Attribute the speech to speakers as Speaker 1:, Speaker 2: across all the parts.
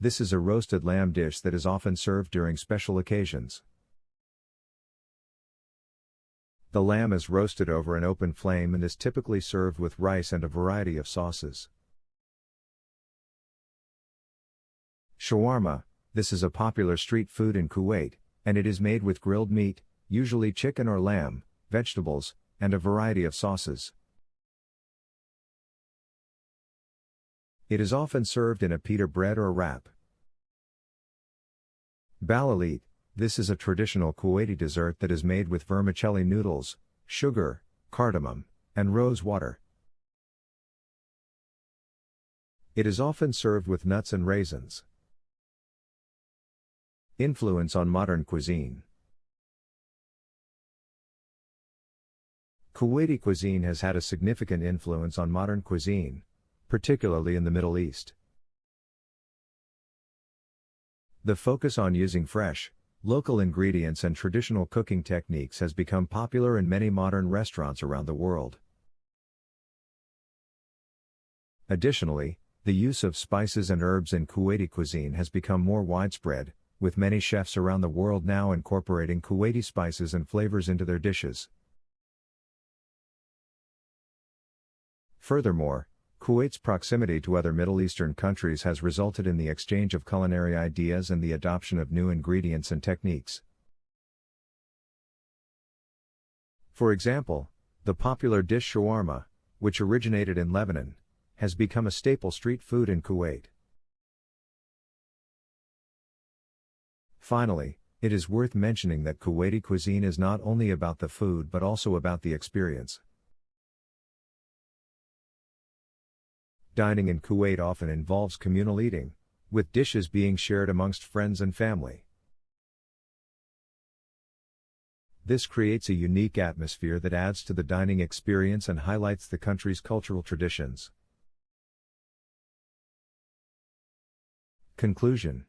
Speaker 1: This is a roasted lamb dish that is often served during special occasions. The lamb is roasted over an open flame and is typically served with rice and a variety of sauces. Shawarma. This is a popular street food in Kuwait, and it is made with grilled meat, usually chicken or lamb, vegetables, and a variety of sauces. It is often served in a pita bread or wrap. Balalit. This is a traditional Kuwaiti dessert that is made with vermicelli noodles, sugar, cardamom, and rose water. It is often served with nuts and raisins. Influence on modern cuisine. Kuwaiti cuisine has had a significant influence on modern cuisine, particularly in the Middle East. The focus on using fresh, local ingredients and traditional cooking techniques has become popular in many modern restaurants around the world. Additionally, the use of spices and herbs in Kuwaiti cuisine has become more widespread, with many chefs around the world now incorporating Kuwaiti spices and flavors into their dishes. Furthermore, Kuwait's proximity to other Middle Eastern countries has resulted in the exchange of culinary ideas and the adoption of new ingredients and techniques. For example, the popular dish shawarma, which originated in Lebanon, has become a staple street food in Kuwait. Finally, it is worth mentioning that Kuwaiti cuisine is not only about the food but also about the experience. Dining in Kuwait often involves communal eating, with dishes being shared amongst friends and family. This creates a unique atmosphere that adds to the dining experience and highlights the country's cultural traditions. Conclusion.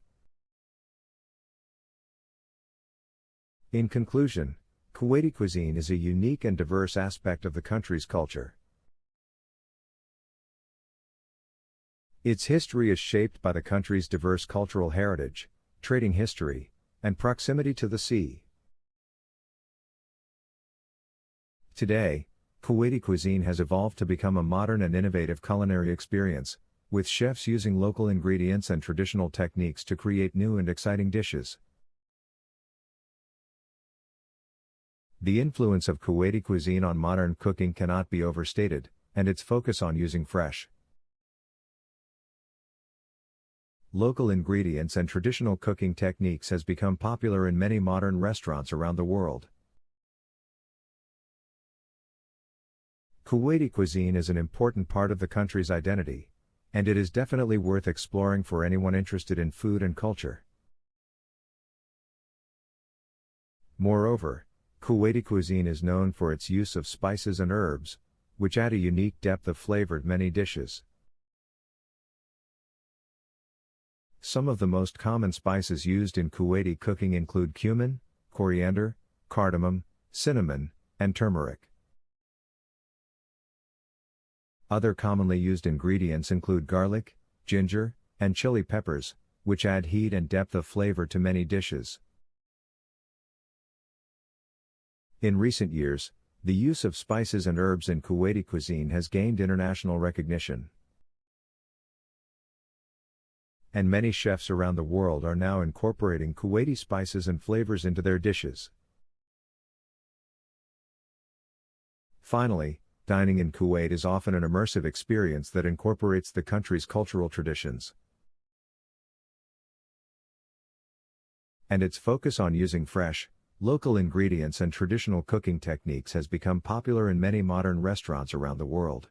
Speaker 1: In conclusion, Kuwaiti cuisine is a unique and diverse aspect of the country's culture. Its history is shaped by the country's diverse cultural heritage, trading history, and proximity to the sea. Today, Kuwaiti cuisine has evolved to become a modern and innovative culinary experience, with chefs using local ingredients and traditional techniques to create new and exciting dishes. The influence of Kuwaiti cuisine on modern cooking cannot be overstated, and its focus on using fresh, local ingredients and traditional cooking techniques has become popular in many modern restaurants around the world. Kuwaiti cuisine is an important part of the country's identity, and it is definitely worth exploring for anyone interested in food and culture. Moreover, Kuwaiti cuisine is known for its use of spices and herbs, which add a unique depth of flavor to many dishes. Some of the most common spices used in Kuwaiti cooking include cumin, coriander, cardamom, cinnamon, and turmeric. Other commonly used ingredients include garlic, ginger, and chili peppers, which add heat and depth of flavor to many dishes. In recent years, the use of spices and herbs in Kuwaiti cuisine has gained international recognition. And many chefs around the world are now incorporating Kuwaiti spices and flavors into their dishes. Finally, dining in Kuwait is often an immersive experience that incorporates the country's cultural traditions. And its focus on using fresh, local ingredients and traditional cooking techniques has become popular in many modern restaurants around the world.